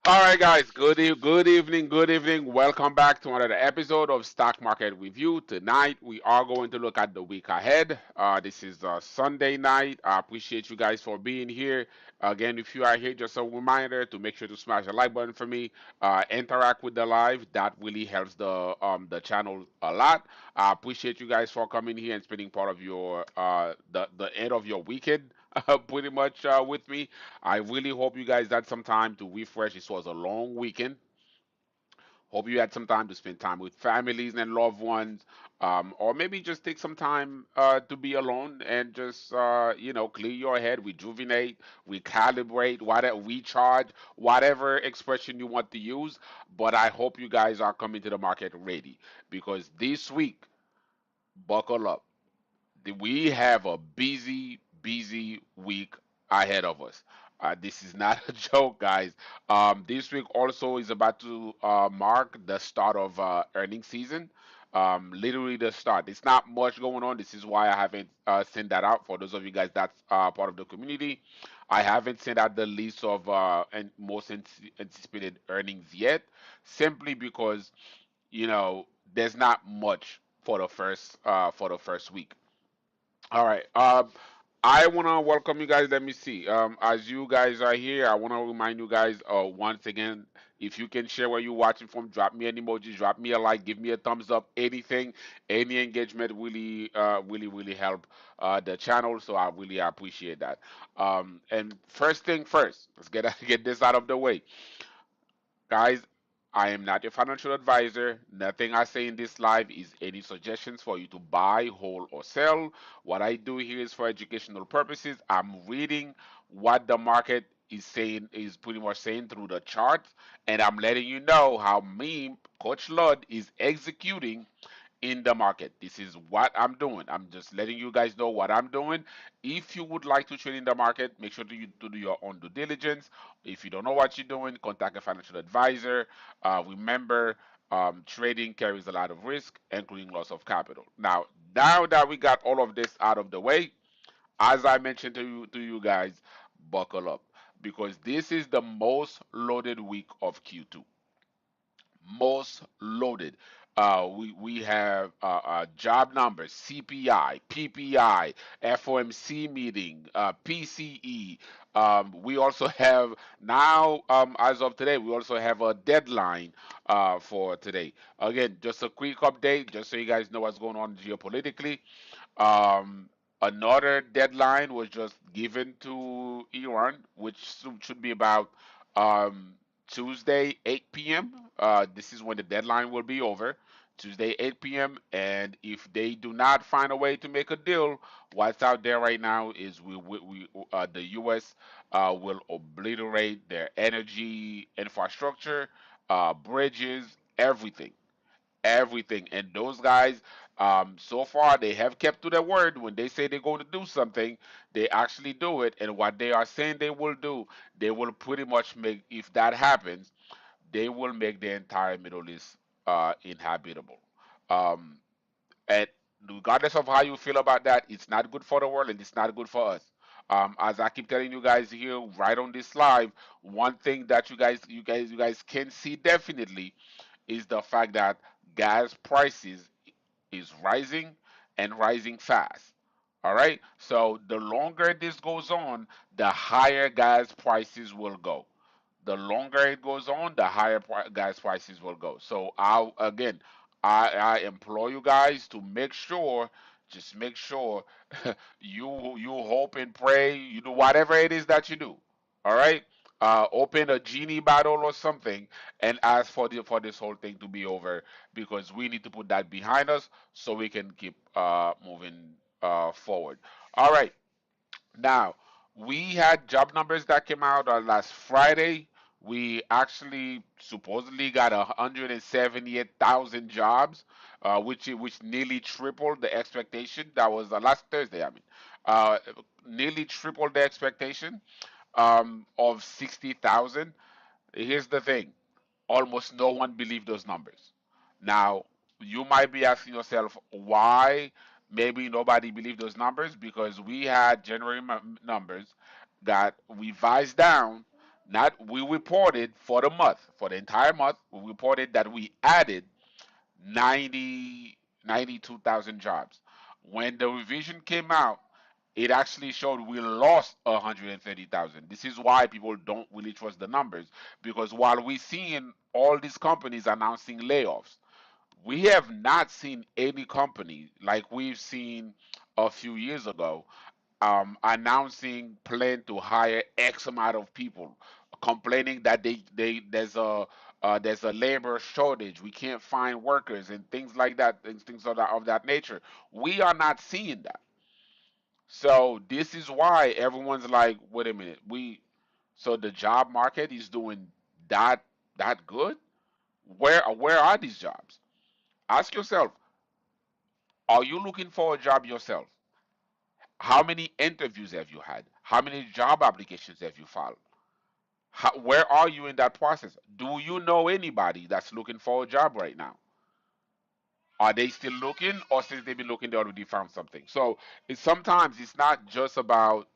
All right, guys. Good evening. Good evening. Welcome back to another episode of Stock Market Review. Tonight, we are going to look at the week ahead. This is Sunday night. I appreciate you guys for being here. Again, if you are here, just a reminder to make sure to smash the like button for me. Interact with the live. That really helps the channel a lot. I appreciate you guys for coming here and spending part of your the end of your weekend. Pretty much with me. I really hope you guys had some time to refresh. This was a long weekend. Hope you had some time to spend time with families and loved ones, or maybe just take some time to be alone and just clear your head, rejuvenate, recalibrate, whatever, recharge, whatever expression you want to use. But I hope you guys are coming to the market ready because this week, buckle up. We have a busy, busy week ahead of us. This is not a joke, guys. This week also is about to mark the start of earning season. Literally the start. It's not much going on. This is why I haven't sent that out for those of you guys that's part of the community. I haven't sent out the list of and most anticipated earnings yet, simply because there's not much for the first week. All right. I want to welcome you guys. Let me see. As you guys are here, I want to remind you guys once again, if you can share where you're watching from, drop me an emoji, drop me a like, give me a thumbs up, anything, any engagement really, really help the channel. So I really appreciate that. And first thing first, let's get this out of the way. Guys, I am not your financial advisor. Nothing I say in this live is any suggestions for you to buy, hold, or sell. What I do here is for educational purposes. I'm reading what the market is saying, is pretty much saying through the charts, and I'm letting you know how me, Coach Ludd, is executing in the market. This is what I'm doing. I'm just letting you guys know what I'm doing. If you would like to trade in the market, make sure to do your own due diligence. If you don't know what you're doing, contact a financial advisor. Remember, trading carries a lot of risk, including loss of capital. Now that we got all of this out of the way, as I mentioned to you guys, buckle up because this is the most loaded week of Q2, most loaded. We have job numbers, CPI, PPI, FOMC meeting, PCE. We also have now, as of today, we also have a deadline for today. Again, just a quick update, just so you guys know what's going on geopolitically. Another deadline was just given to Iran, which should be about um, Tuesday, 8 p.m. This is when the deadline will be over. Tuesday, 8 p.m. And if they do not find a way to make a deal, what's out there right now is the U.S. Will obliterate their energy infrastructure, bridges, everything, everything. And those guys, so far, they have kept to their word. When they say they're going to do something, they actually do it. And what they are saying they will do, they will pretty much make, if that happens, they will make the entire Middle East inhabitable. Um, and regardless of how you feel about that, it's not good for the world and it's not good for us. As I keep telling you guys here, right on this live, one thing that you guys can see definitely is the fact that gas prices is rising and rising fast. All right. So the longer this goes on, the higher gas prices will go. The longer it goes on, the higher gas prices will go. So I implore you guys to make sure, just make sure you hope and pray. You do whatever it is that you do. All right. Open a genie battle or something and ask for this whole thing to be over because we need to put that behind us so we can keep moving forward. All right. Now, we had job numbers that came out last Friday. We actually supposedly got 178,000 jobs, which nearly tripled the expectation. That was last Thursday. I mean, uh, nearly tripled the expectation of 60,000. Here's the thing: almost no one believed those numbers. Now, you might be asking yourself why maybe nobody believed those numbers because we had January numbers got revised down. Not we reported for the month, for the entire month, we reported that we added 92,000 jobs. When the revision came out, it actually showed we lost 130,000. This is why people don't really trust the numbers, because while we're seeing all these companies announcing layoffs, we have not seen any company like we've seen a few years ago announcing plan to hire X amount of people, complaining that they there's a labor shortage, we can't find workers and things like that, things of that nature. We are not seeing that. So this is why everyone's like, wait a minute, so the job market is doing that that good? Where are these jobs? Ask yourself, are you looking for a job yourself? How many interviews have you had? How many job applications have you filed? Where are you in that process? Do you know anybody that's looking for a job right now? Are they still looking, or since they've been looking, they already found something? So sometimes it's not just about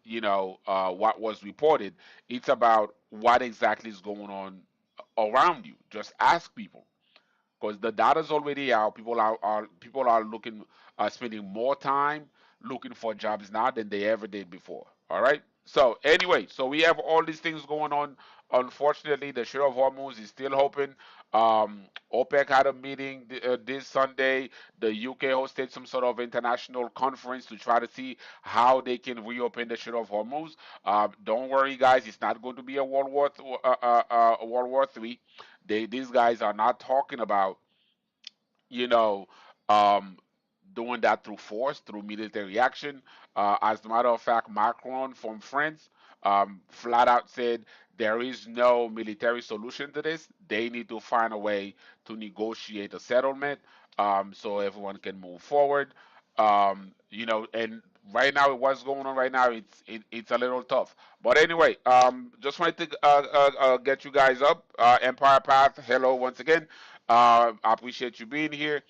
what was reported. It's about what exactly is going on around you. Just ask people, because the data's already out. People are looking, spending more time looking for jobs now than they ever did before. All right. So anyway, so we have all these things going on. Unfortunately, the Strait of Hormuz is still open. OPEC had a meeting this Sunday. The UK hosted some sort of international conference to try to see how they can reopen the Strait of Hormuz. Don't worry, guys. It's not going to be a World War III. These guys are not talking about you know, um, doing that through force, through military action. As a matter of fact, Macron from France flat out said there is no military solution to this. They need to find a way to negotiate a settlement so everyone can move forward. And right now, what's going on right now, it's a little tough. But anyway, just wanted to get you guys up. Empire Path, hello once again. I appreciate you being here.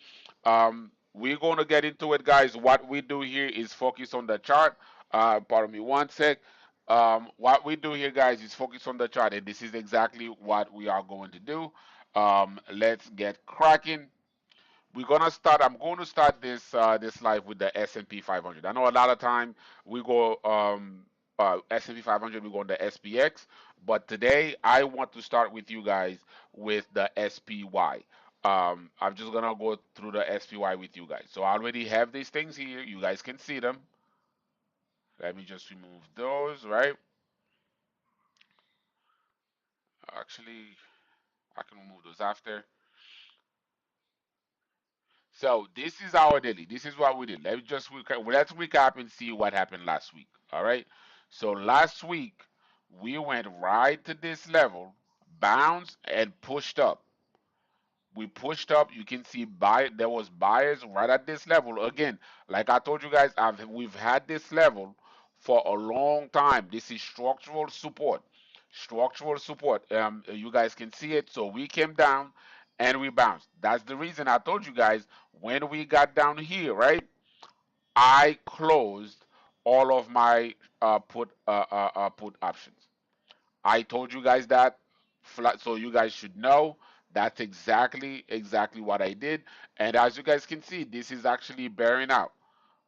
We're going to get into it, guys. What we do here is focus on the chart. Pardon me one sec. What we do here, guys, is focus on the chart, and this is exactly what we are going to do. Let's get cracking. I'm going to start this live with the S&P 500. I know a lot of time we go S&P 500, we go on the SPX, but today I want to start with you guys with the SPY. I'm just gonna go through the SPY with you guys. So I already have these things here. You guys can see them. Let me just remove those, right? Actually, I can remove those after. So this is our daily. This is what we did. Let's recap and see what happened last week. All right. So last week we went right to this level, bounced and pushed up. We pushed up. You can see there was buyers right at this level. Again, like I told you guys, we've had this level for a long time. This is structural support. Structural support. You guys can see it. So we came down and we bounced. That's the reason I told you guys when we got down here, right? I closed all of my put options. I told you guys that flat, so you guys should know that's exactly what I did. And as you guys can see, this is actually bearing out.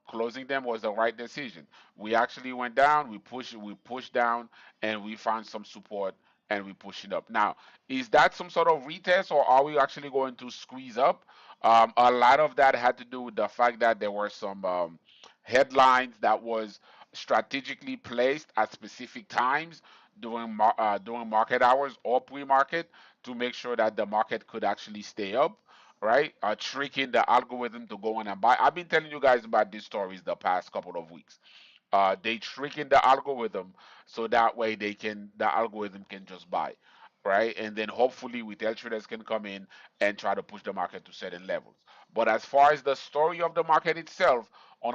Closing them was the right decision. We actually went down, we pushed down, and we found some support, and we pushed it up. Now, is that some sort of retest, or are we actually going to squeeze up? A lot of that had to do with the fact that there were some headlines that was strategically placed at specific times during market hours or pre-market to make sure that the market could actually stay up, right? Tricking the algorithm to go in and buy. I've been telling you guys about these stories the past couple of weeks. They tricking the algorithm so that way the algorithm can just buy, right? And then hopefully retail traders can come in and try to push the market to certain levels. But as far as the story of the market itself, on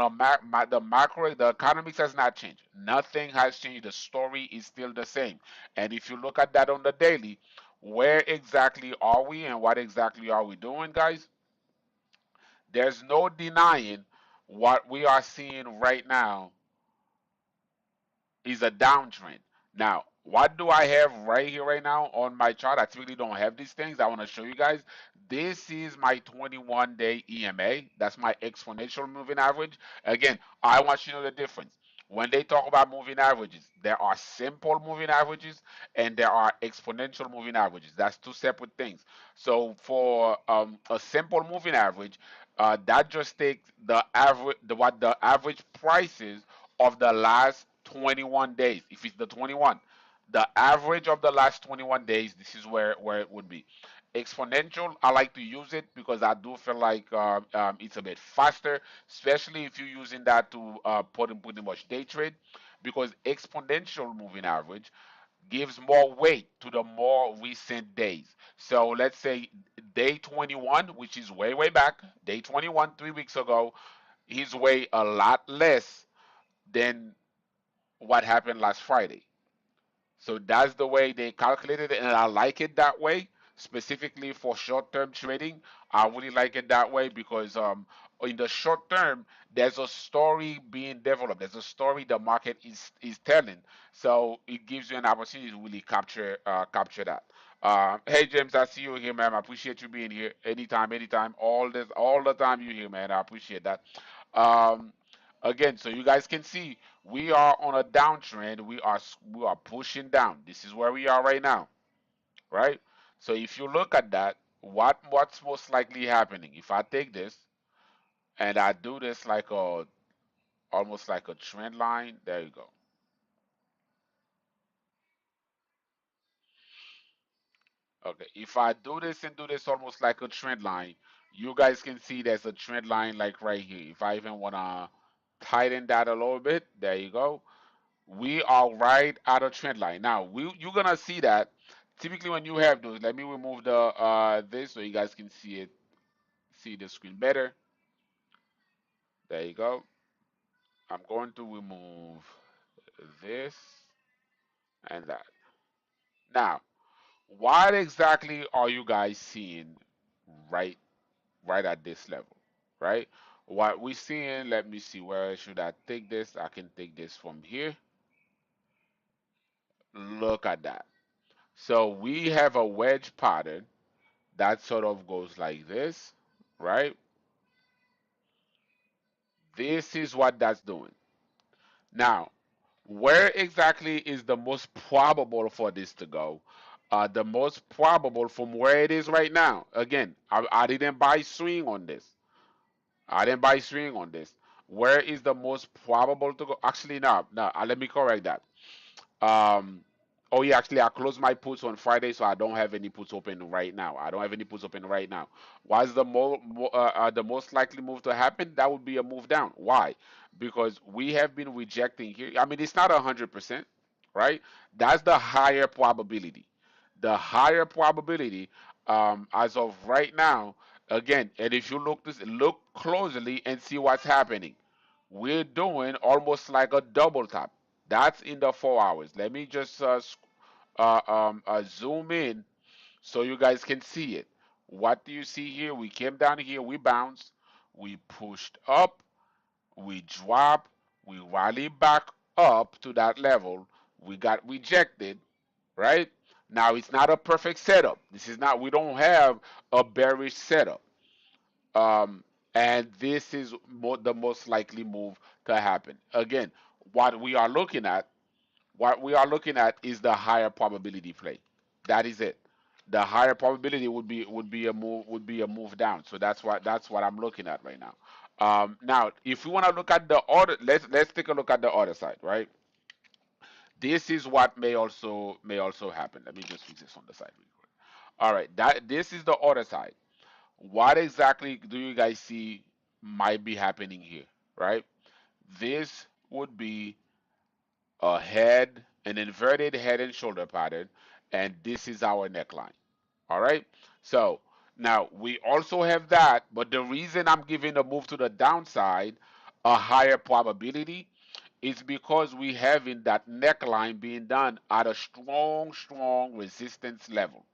the macro, the economics has not changed. Nothing has changed. The story is still the same. And if you look at that on the daily, where exactly are we and what exactly are we doing, guys? There's no denying what we are seeing right now is a downtrend. Now, What do I have right here right now on my chart? I typically don't have these things. I want to show you guys. This is my 21-day EMA. That's my exponential moving average. Again, I want you to know the difference. When they talk about moving averages, there are simple moving averages and there are exponential moving averages. That's two separate things. So for a simple moving average, that just takes the average, what the average prices of the last 21 days. If it's the 21, the average of the last 21 days, this is where it would be. Exponential, I like to use it because I do feel like it's a bit faster, especially if you're using that to put in pretty much day trade, because exponential moving average gives more weight to the more recent days. So let's say day 21, which is way, way back, day 21, 3 weeks ago, is way a lot less than what happened last Friday. So that's the way they calculated it, and I like it that way. Specifically for short-term trading, I really like it that way because in the short term, there's a story being developed. There's a story the market is telling. So it gives you an opportunity to really capture that. Hey James, I see you here, man. I appreciate you being here. Anytime, anytime, all the time you here, man. I appreciate that. Um, Again, so you guys can see we are on a downtrend. We are pushing down. This is where we are right now, right? So if you look at that, what's most likely happening? If I take this and I do this like a almost like a trend line, there you go. Okay, if I do this and do this almost like a trend line, you guys can see there's a trend line like right here. If I even wanna tighten that a little bit, there you go. We are right at a trend line. Now, you're gonna see that typically when you have those. Let me remove the this so you guys can see the screen better. There you go. I'm going to remove this and that. Now, what exactly are you guys seeing right right at this level? Right? What we seeing, let me see, where should I take this? I can take this from here. Look at that. So we have a wedge pattern that sort of goes like this, right? This is what that's doing. Now, where exactly is the most probable for this to go? The most probable from where it is right now. Again, I didn't buy swing on this. I didn't buy swing on this. Where is the most probable to go? Actually, no, no. Let me correct that. Um, oh yeah, actually, I closed my puts on Friday, so I don't have any puts open right now. I don't have any puts open right now. What's the most likely move to happen? That would be a move down. Why? Because we have been rejecting here. I mean, it's not 100%, right? That's the higher probability. The higher probability, as of right now, again, and if you look closely and see what's happening, we're doing almost like a double tap. That's in the 4 hours. Let me just zoom in so you guys can see it. What do you see here? We came down here, we bounced, we pushed up, we dropped, we rally back up to that level. We got rejected, right? Now it's not a perfect setup. This is not. We don't have a bearish setup. Um, and this is the most likely move to happen. Again, what we are looking at what we are looking at is the higher probability play. That is it. The higher probability would be a move down. So that's what I'm looking at right now. Now, if we want to look at the other, let's take a look at the other side, right? This is what may also happen. Let me just fix this on the side real quick. All right, that this is the other side. What exactly do you guys see might be happening here, right? This would be an inverted head and shoulder pattern, and this is our neckline. All right. So now we also have that, but the reason I'm giving the move to the downside a higher probability is because we having that neckline being done at a strong, strong resistance level.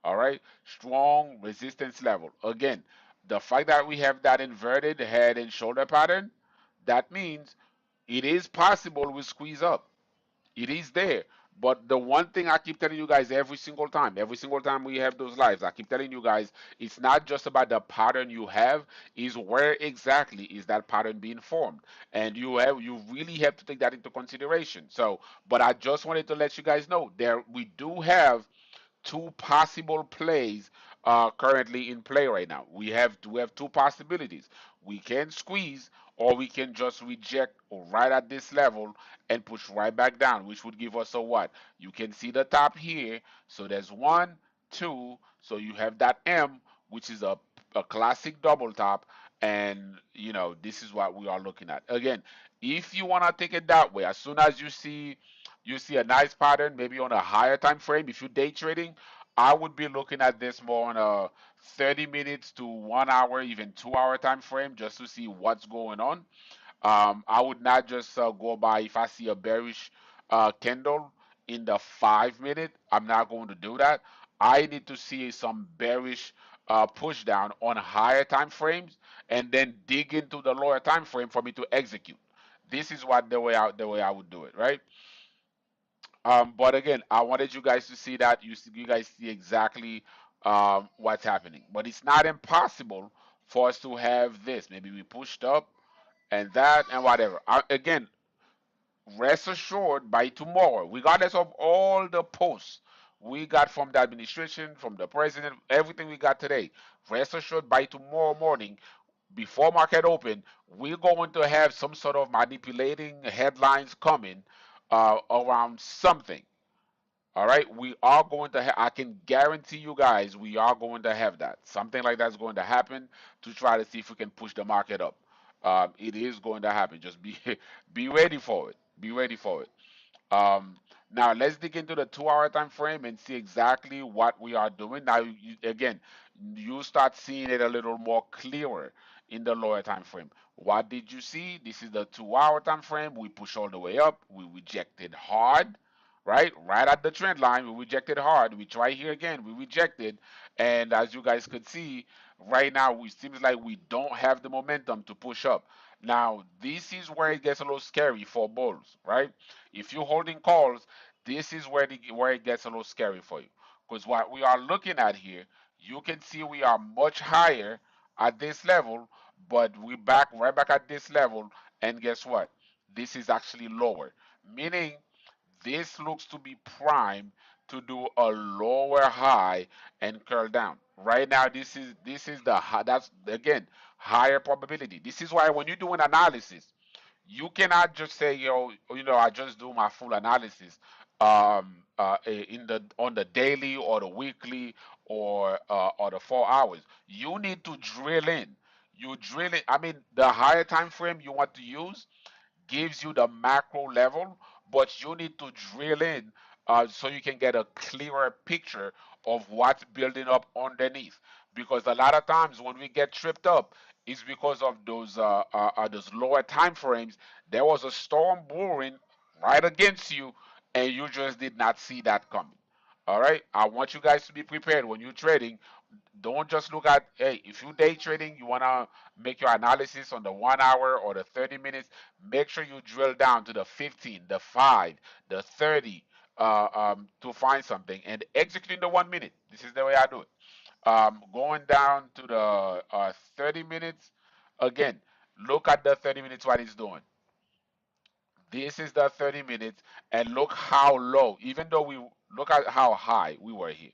All right, strong resistance level. Again, the fact that we have that inverted head and shoulder pattern, that means it is possible we squeeze up. It is there. But the one thing I keep telling you guys every single time we have those lives, I keep telling you guys, it's not just about the pattern you have, is where exactly is that pattern being formed, and you really have to take that into consideration. So, but I just wanted to let you guys know there we do have two possible plays currently in play right now. We have two possibilities. We can squeeze, or we can just reject right at this level and push right back down, which would give us a what? You can see the top here. So there's one, two. So you have that M, which is a classic double top, and this is what we are looking at. Again, if you want to take it that way, as soon as you see a nice pattern, maybe on a higher time frame. If you're day trading, I would be looking at this more on a 30 minutes to 1 hour, even 2 hour time frame, just to see what's going on. I would not just go by if I see a bearish candle in the 5 minute. I'm not going to do that. I need to see some bearish push down on higher time frames, and then dig into the lower time frame for me to execute. This is what the way I would do it, right? But again, I wanted you guys to see that you guys see exactly what's happening. But it's not impossible for us to have this. Maybe we pushed up and that and whatever. Again, rest assured by tomorrow, regardless of all the posts we got from the administration, from the president, everything we got today, rest assured by tomorrow morning, before market open, we're going to have some sort of manipulating headlines coming around something. All right, we are going to. I can guarantee you guys, we are going to have that. Something like that's going to happen to try to see if we can push the market up. It is going to happen. Just be be ready for it. Be ready for it. Um, Now let's dig into the 2 hour time frame and see exactly what we are doing. Now, again, you start seeing it a little more clearer in the lower time frame. What did you see? This is the 2 hour time frame. We push all the way up. We rejected hard, right? Right at the trend line. We rejected hard. We try here again. We rejected. And as you guys could see, right now, it seems like we don't have the momentum to push up. Now, this is where it gets a little scary for bulls, right? If you're holding calls, this is where it gets a little scary for you. Because what we are looking at here, you can see we are much higher at this level, but we back right back at this level, and guess what? This is actually lower. Meaning this looks to be prime to do a lower high and curl down. Right now, this is that's again higher probability. This is why when you do an analysis, you cannot just say, I just do my full analysis in the on the daily or the weekly or the 4 hours. You need to drill in. You drill it. I mean, the higher time frame you want to use gives you the macro level, but you need to drill in so you can get a clearer picture of what's building up underneath. Because a lot of times when we get tripped up, it's because of those lower time frames. There was a storm brewing right against you, and you just did not see that coming. All right, I want you guys to be prepared when you're trading. Don't just look at, hey, if you day trading, you want to make your analysis on the 1 hour or the 30 minutes. Make sure you drill down to the 15, the 5, the 30 to find something, and executing the 1 minute. This is the way I do it. Going down to the 30 minutes, again, look at the 30 minutes, what it's doing. This is the 30 minutes, and look how low, even though we look at how high we were here.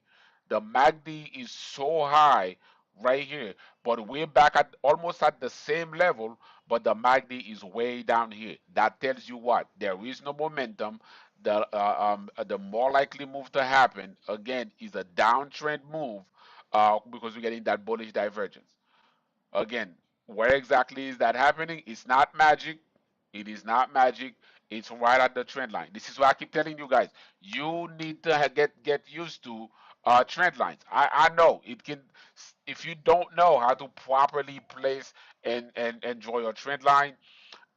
The MACD is so high right here, but we're back at almost at the same level, but the MACD is way down here. That tells you what? There is no momentum. The more likely move to happen, again, is a downtrend move because we're getting that bullish divergence. Again, where exactly is that happening? It's not magic. It is not magic. It's right at the trend line. This is why I keep telling you guys. You need to get used to trend lines. I know it can. If you don't know how to properly place and draw your trend line,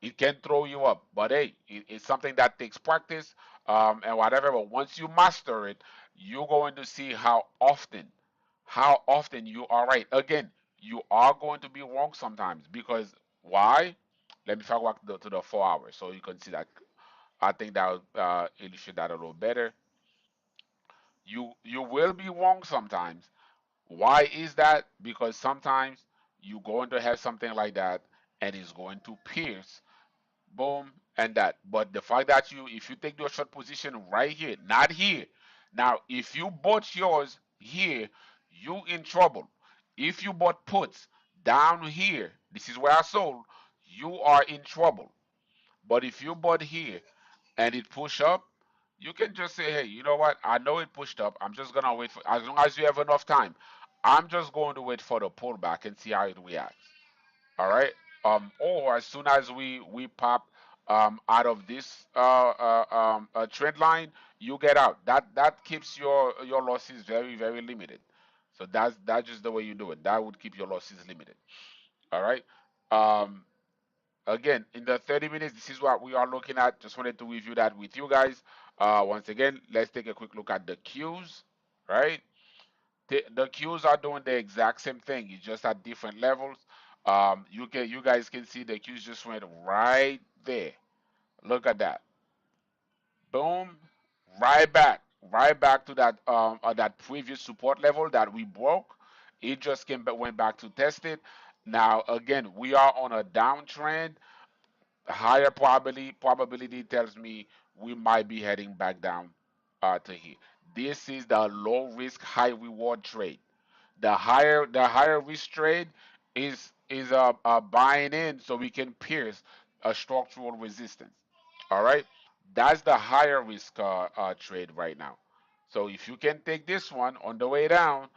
it can throw you up. But hey, it's something that takes practice and whatever. But once you master it, you're going to see how often you are right. Again, you are going to be wrong sometimes because why? Let me talk back to the 4 hours so you can see that. I think that will illustrate that a little better. You will be wrong sometimes. Why is that? Because sometimes you're going to have something like that and it's going to pierce, boom, and that. But the fact that if you take your short position right here, not here. Now, if you bought yours here, you in trouble. If you bought puts down here, this is where I sold, you are in trouble. But if you bought here and it push up, you can just say, hey, you know what? I know it pushed up. I'm just gonna wait for as long as you have enough time. I'm just going to wait for the pullback and see how it reacts. All right. Or as soon as we pop out of this trend line, you get out. That keeps your losses very very limited. So that's just the way you do it. That would keep your losses limited. All right. Um, Again, in the 30 minutes, this is what we are looking at. Just wanted to review that with you guys. Once again, let's take a quick look at the Qs. Right. The Qs are doing the exact same thing. It's just at different levels. You guys can see the Qs just went right there. Look at that. Boom, right back to that previous support level that we broke. It just went back to test it. Now again, we are on a downtrend. Higher probability tells me we might be heading back down to here. This is the low risk, high reward trade. The higher risk trade is buying in so we can pierce a structural resistance. All right, that's the higher risk trade right now. So if you can take this one on the way down,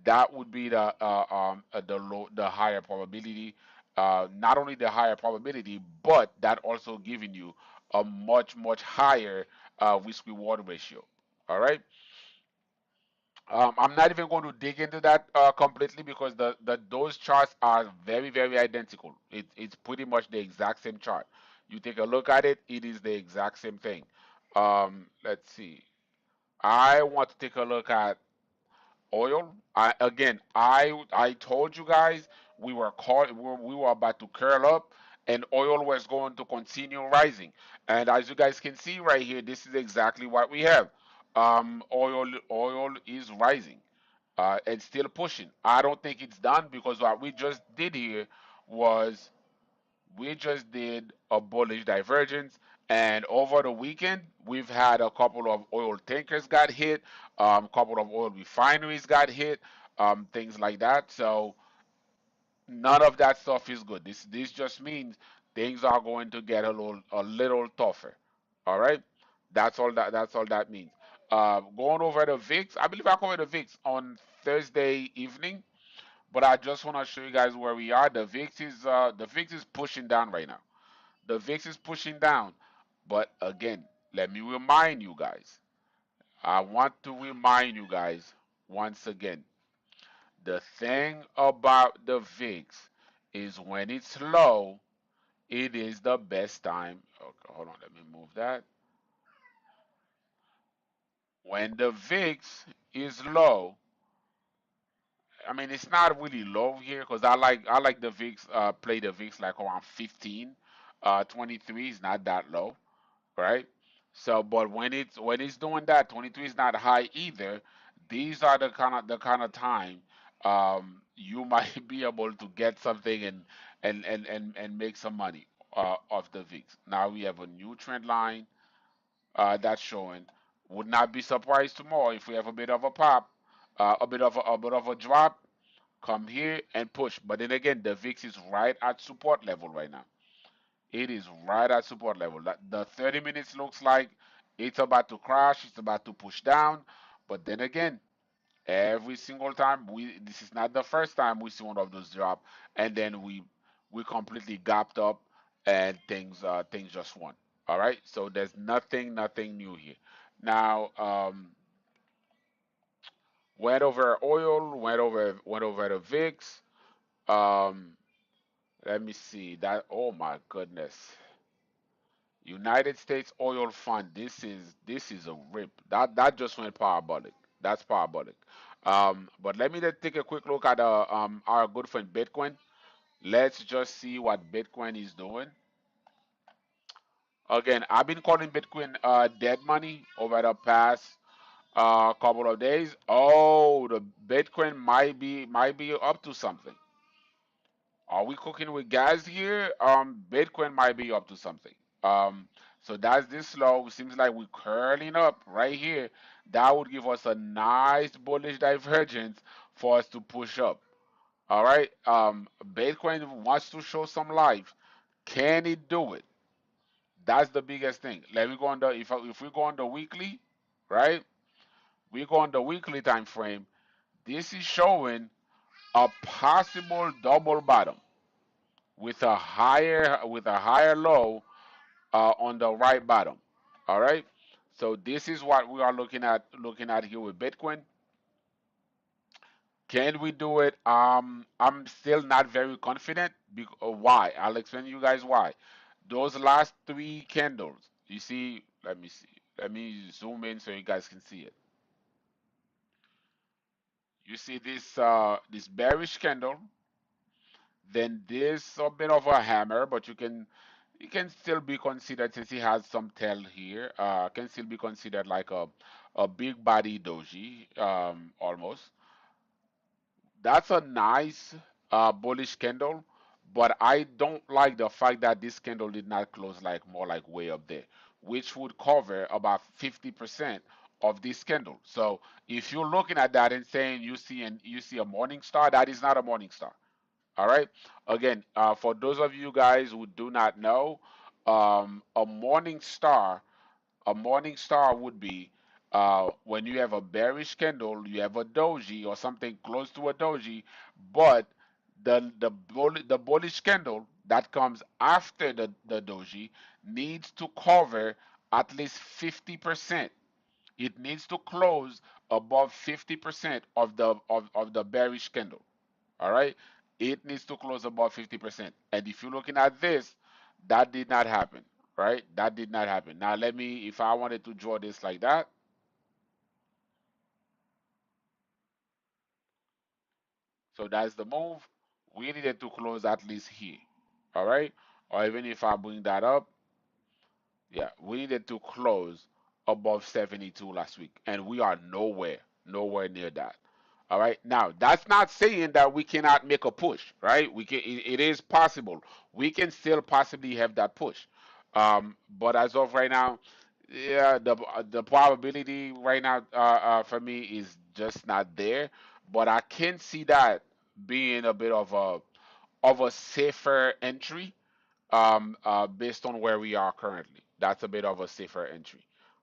that would be the higher probability. Not only the higher probability, but that also giving you a much higher risk reward ratio. All right. I'm not even going to dig into that completely because those charts are very, very identical. It's pretty much the exact same chart. You take a look at it, it is the exact same thing. Let's see. I want to take a look at oil. I told you guys we were about to curl up, and oil was going to continue rising. And as you guys can see right here, this is exactly what we have. Oil is rising. It's still pushing. I don't think it's done because what we just did here was we just did a bullish divergence, and over the weekend we've had a couple of oil tankers got hit, a couple of oil refineries got hit, things like that. So none of that stuff is good. This just means things are going to get a little tougher. All right, that's all that means. Going over the VIX, I believe I covered the VIX on Thursday evening, but I just want to show you guys where we are. The VIX is pushing down right now. The VIX is pushing down. But again, let me remind you guys. I want to remind you guys once again. The thing about the VIX is when it's low, it is the best time. Okay, hold on, let me move that. When the VIX is low, I mean it's not really low here because I like the VIX play the VIX like around 15. 23 is not that low, right? So, but when it's doing that, 23 is not high either. These are the kind of time you might be able to get something and make some money off the VIX. Now we have a new trend line that's showing. Would not be surprised tomorrow if we have a bit of a pop, a bit of a drop. Come here and push. But then again, the VIX is right at support level right now. It is right at support level. The 30 minutes looks like it's about to crash, it's about to push down. But then again, every single time this is not the first time we see one of those drop, and then we completely gapped up and things just won. All right, so there's nothing new here. Now, went over oil, went over the VIX. Um, Let me see that. Oh my goodness. United States Oil Fund. This is a rip. That just went parabolic. That's parabolic. But let me just take a quick look at our good friend Bitcoin. Let's just see what Bitcoin is doing. Again, I've been calling Bitcoin dead money over the past. a couple of days. Oh, the Bitcoin might be up to something. Are we cooking with gas here? Bitcoin might be up to something. Um, so that's this low. Seems like we're curling up right here. That would give us a nice bullish divergence for us to push up. All right. Bitcoin wants to show some life. Can it do it? That's the biggest thing. Let me go on the if we go on the weekly, right? We go on the weekly time frame. This is showing a possible double bottom with a higher low on the right bottom. All right. So this is what we are looking at here with Bitcoin. Can we do it? I'm still not very confident. Why? I'll explain to you guys why. Those last three candles, you see, let me see. Let me zoom in so you guys can see it. You see this bearish candle, then this a bit of a hammer, but you can still be considered since he has some tail here. Can still be considered like a big body doji, almost. That's a nice bullish candle, but I don't like the fact that this candle did not close like more like way up there, which would cover about 50% of this candle. So if you're looking at that and saying you see a morning star, that is not a morning star. All right. Again, for those of you guys who do not know, a morning star would be when you have a bearish candle, you have a doji or something close to a doji, but the bullish candle that comes after the doji needs to cover at least 50%. It needs to close above 50% of the bearish candle. All right, it needs to close above 50%. And if you're looking at this, that did not happen, right? That did not happen. Now let me, if I wanted to draw this like that, so that's the move. We needed to close at least here, all right? Or even if I bring that up, yeah, we needed to close above 72 last week, and we are nowhere near that. All right. Now, that's not saying that we cannot make a push, right? It is possible. We can still possibly have that push. But as of right now, yeah, the probability right now for me is just not there. But I can see that being a bit of a safer entry based on where we are currently. That's a bit of a safer entry.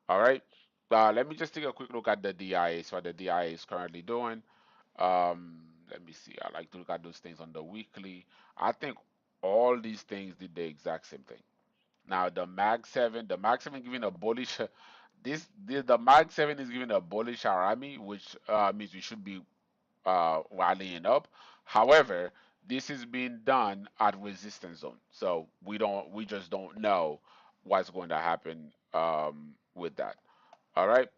All right. Let me just take a quick look at the DIA. So what the DIA is currently doing. Let me see. I like to look at those things on the weekly. I think all these things did the exact same thing. Now the Mag 7 giving a bullish. The Mag 7 is giving a bullish Arami, which means we should be rallying up. However, this is being done at resistance zone, so we just don't know what's going to happen with that. All right.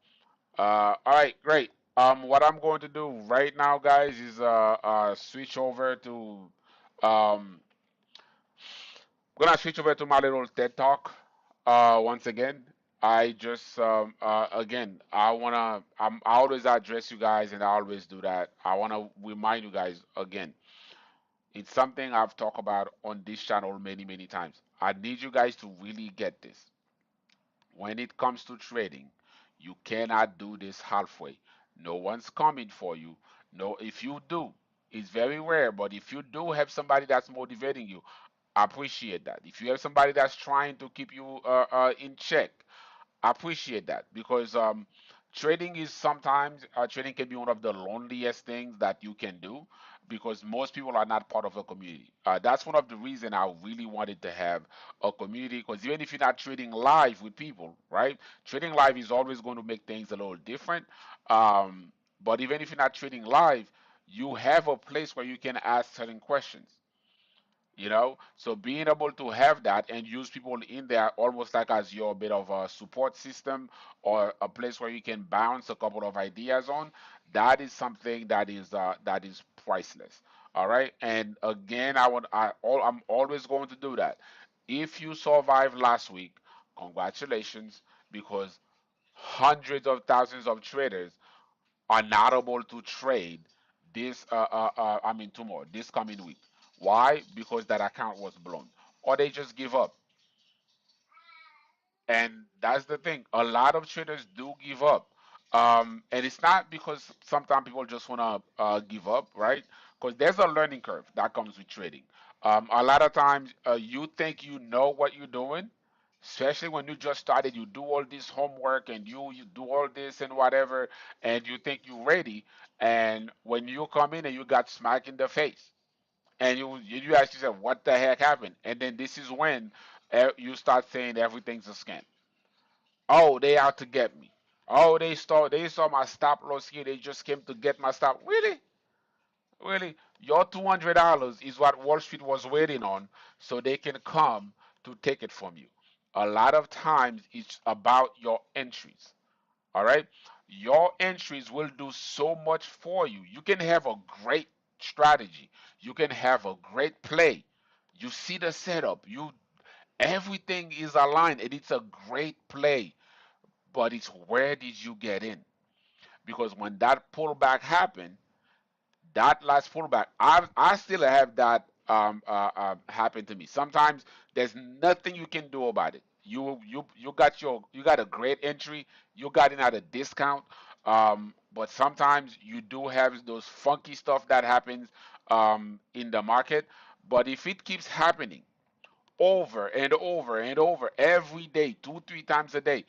All right, great. What I'm going to do right now, guys, is switch over to gonna switch over to my little TED talk. Once again, I just again I always address you guys, and I always do that. I wanna remind you guys again. It's something I've talked about on this channel many times. I need you guys to really get this. When it comes to trading, you cannot do this halfway. No one's coming for you. No, if you do, it's very rare, but if you do have somebody that's motivating you, I appreciate that. If you have somebody that's trying to keep you in check, I appreciate that because trading can be one of the loneliest things that you can do because most people are not part of a community. That's one of the reasons I really wanted to have a community because even if you're not trading live with people, right? Trading live is always going to make things a little different. Um, but even if you're not trading live, you have a place where you can ask certain questions, so being able to have that and use people in there almost like as your bit of a support system or a place where you can bounce a couple of ideas on, that is something that is priceless. All right, and again, I'm always going to do that. If you survived last week, congratulations, because hundreds of thousands of traders are not able to trade this I mean tomorrow, this coming week. Why? Because that account was blown. Or they just give up. And that's the thing. A lot of traders do give up. And it's not because sometimes people just want to give up, right? Because there's a learning curve that comes with trading. A lot of times you think you know what you're doing, especially when you just started. You do all this homework and you do all this and whatever, and you think you're ready. And when you come in and you got smacked in the face, and you ask yourself, what the heck happened? And then this is when you start saying everything's a scam. Oh, they out to get me. Oh, they saw my stop loss here. They just came to get my stop. Really? Really? Your $200 is what Wall Street was waiting on so they can come to take it from you. A lot of times it's about your entries. All right? Your entries will do so much for you. You can have a great strategy. You can have a great play. You see the setup. You Everything is aligned and it's a great play, but it's where did you get in? Because when that pullback happened, that last pullback, I still have that happen to me. Sometimes there's nothing you can do about it. You got a great entry, you got in at a discount, but sometimes you do have those funky stuff that happens in the market. But if it keeps happening over and over and over every day, 2, 3 times a day,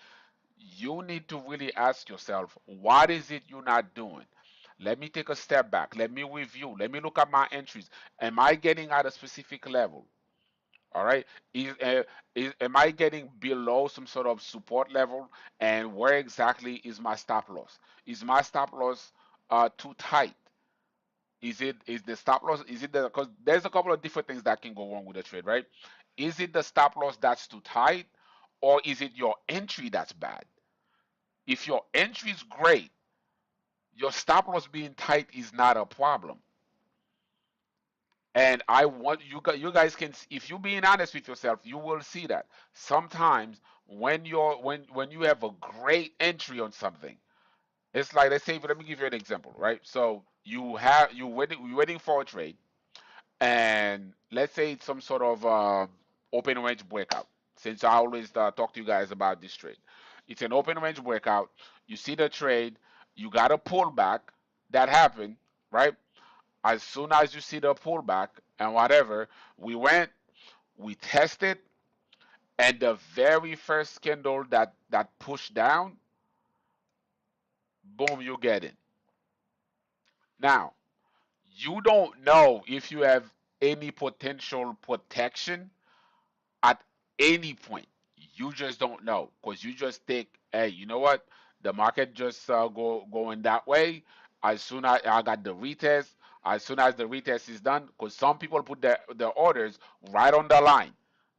you need to really ask yourself, what is it you're not doing? Let me take a step back. Let me review. Let me look at my entries. Am I getting at a specific level? All right. Am I getting below some sort of support level? And where exactly is my stop loss? Is my stop loss too tight? Is the stop loss? Is it the because there's a couple of different things that can go wrong with the trade, right? Is it the stop loss that's too tight, or is it your entry that's bad? If your entry is great, your stop loss being tight is not a problem. And I want you guys can, if you're being honest with yourself, you will see that sometimes when you have a great entry on something, it's like, let's say, let me give you an example, right? So you're waiting for a trade, and let's say it's some sort of open range breakout. Since I always talk to you guys about this trade, it's an open range breakout. You see the trade, you got a pullback that happened, right? As soon as you see the pullback and whatever, we tested, and the very first candle that pushed down, boom, you get it. Now, you don't know if you have any potential protection at any point. You just don't know because you just think, hey, you know what? The market just going that way. As soon as I got the retest, as soon as the retest is done, because some people put the orders right on the line,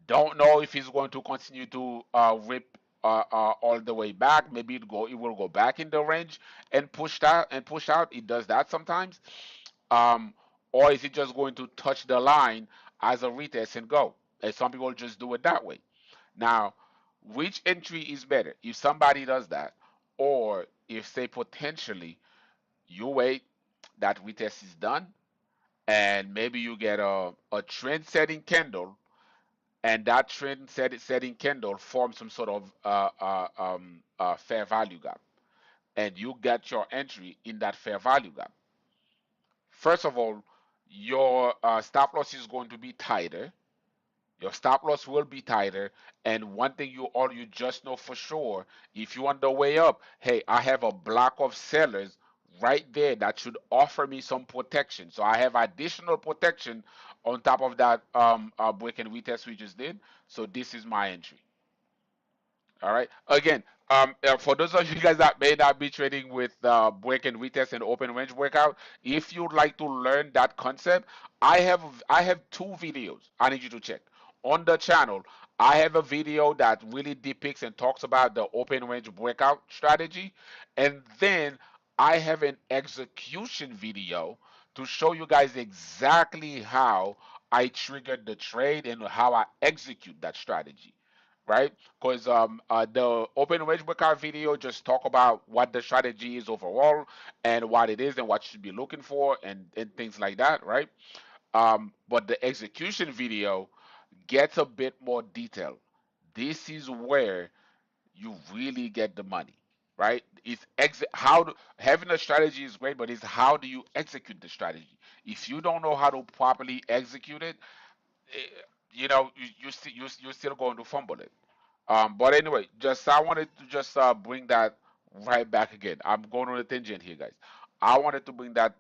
don't know if it's going to continue to rip all the way back. Maybe it will go back in the range and push out. It does that sometimes. Um, or is it just going to touch the line as a retest and go? And some people just do it that way. Now, which entry is better? If somebody does that, or if, say, potentially you wait, that retest is done, and maybe you get a trend setting candle, and that trend setting candle forms some sort of fair value gap, and you get your entry in that fair value gap. First of all, your stop loss is going to be tighter. Your stop loss will be tighter. And one thing you just know for sure, if you on the way up, hey, I have a block of sellers right there that should offer me some protection. So I have additional protection on top of that break and retest we just did. So this is my entry. All right. Again, for those of you guys that may not be trading with break and retest and open range workout, if you'd like to learn that concept, I have 2 videos I need you to check on the channel. I have a video that really depicts and talks about the open range breakout strategy, and then I have an execution video to show you guys exactly how I triggered the trade and how I execute that strategy. right? Because the open range breakout video just talk about what the strategy is overall and what it is and what you should be looking for and things like that, right? But the execution video gets a bit more detailed. This is where you really get the money, right? Having a strategy is great, but it's how do you execute the strategy? If you don't know how to properly execute it, eh, you're still going to fumble it. But anyway, just I wanted to just bring that right back again. I'm going on a tangent here, guys. I wanted to bring that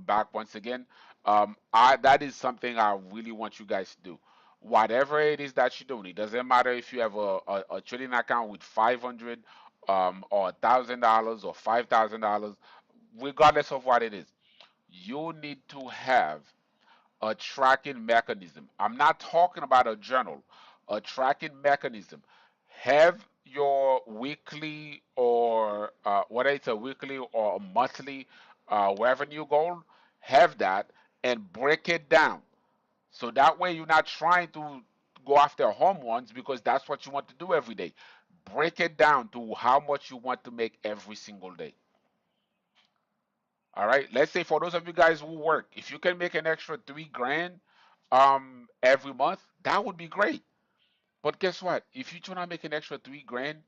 back once again. I That is something I really want you guys to do. Whatever it is that you're doing, it doesn't matter if you have a trading account with 500 or $1,000 or $5,000, regardless of what it is. You need to have a tracking mechanism. I'm not talking about a journal, a tracking mechanism. Have your weekly or whether it's a weekly or a monthly revenue goal, have that and break it down. So that way you're not trying to go after home runs because that's what you want to do every day. Break it down to how much you want to make every single day. All right. Let's say for those of you guys who work, if you can make an extra 3 grand every month, that would be great. But guess what? If you're trying to make an extra 3 grand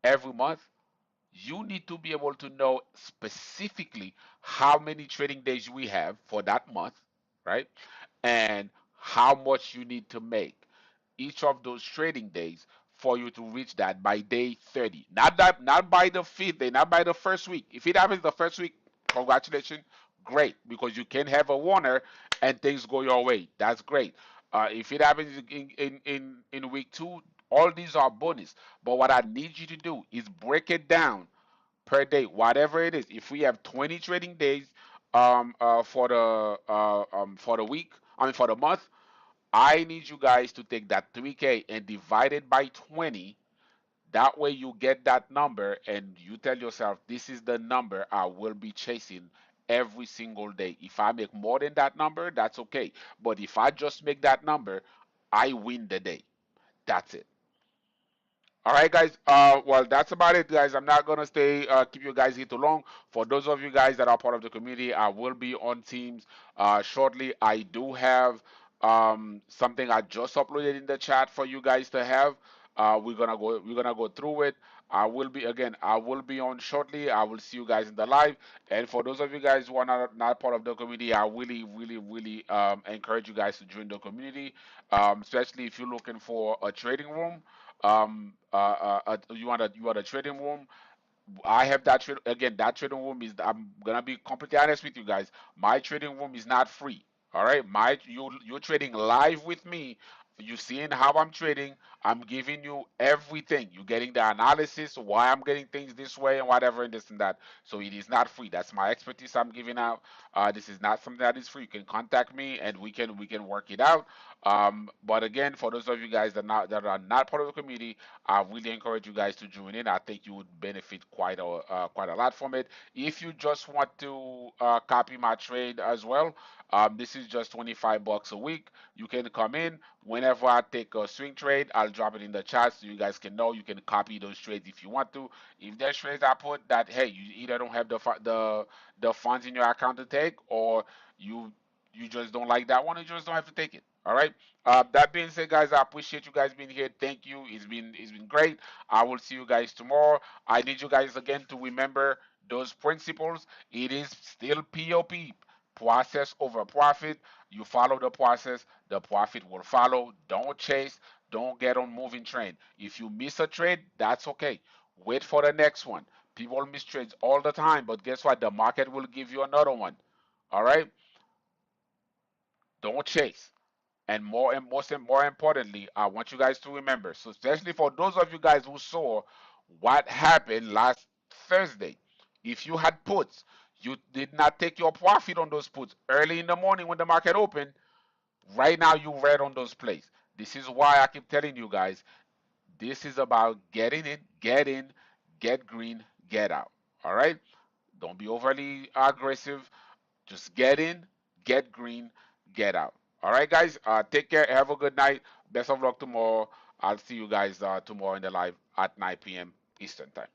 every month, you need to be able to know specifically how many trading days we have for that month, right? And how much you need to make each of those trading days for you to reach that by day 30. Not by the fifth day, not by the first week. If it happens the first week, congratulations, great, because you can have a warner and things go your way. That's great. If it happens in week two, all these are bonus. But what I need you to do is break it down per day, whatever it is. If we have 20 trading days for the week, I mean for the month, I need you guys to take that 3K and divide it by 20. That way you get that number and you tell yourself, this is the number I will be chasing every single day. If I make more than that number, that's okay. But if I just make that number, I win the day. That's it. All right, guys. Well, that's about it, guys. I'm not gonna stay keep you guys here too long. For those of you guys that are part of the community, I will be on Teams shortly. I do have something I just uploaded in the chat for you guys to have. We're gonna go through it. I will be on shortly. I will see you guys in the live. And for those of you guys who are not part of the community, I really encourage you guys to join the community, especially if you're looking for a trading room. You want a trading room. I have that trade again. That trading room is. I'm gonna be completely honest with you guys. My trading room is not free. All right, you're trading live with me. You seeing how I'm trading. I'm giving you everything. You're getting the analysis, why I'm getting things this way and whatever and this and that. So it is not free. That's my expertise I'm giving out. This is not something that is free. You can contact me and we can work it out. But again, for those of you guys that are not part of the community, I really encourage you guys to join in. I think you would benefit quite a lot from it. If you just want to copy my trade as well, this is just 25 bucks a week. You can come in whenever I take a swing trade. I'll drop it in the chat so you guys can know. You can copy those trades if you want to. If there's trades I put that hey, you either don't have the funds in your account to take, or you you just don't like that one, you just don't have to take it. All right. That being said, guys, I appreciate you guys being here. Thank you. It's been great. I will see you guys tomorrow. I need you guys again to remember those principles. It is still POP, process over profit. You follow the profit will follow. Don't chase. Don't get on moving train. If you miss a trade, that's okay. Wait for the next one. People miss trades all the time, but guess what? The market will give you another one. All right. Don't chase. And more importantly, I want you guys to remember, so especially for those of you guys who saw what happened last Thursday, if you had puts, you did not take your profit on those puts early in the morning when the market opened. Right now, you read on those plays. This is why I keep telling you guys, this is about getting in, get green, get out. All right? Don't be overly aggressive. Just get in, get green, get out. All right, guys. Take care. Have a good night. Best of luck tomorrow. I'll see you guys tomorrow in the live at 9 p.m. Eastern time.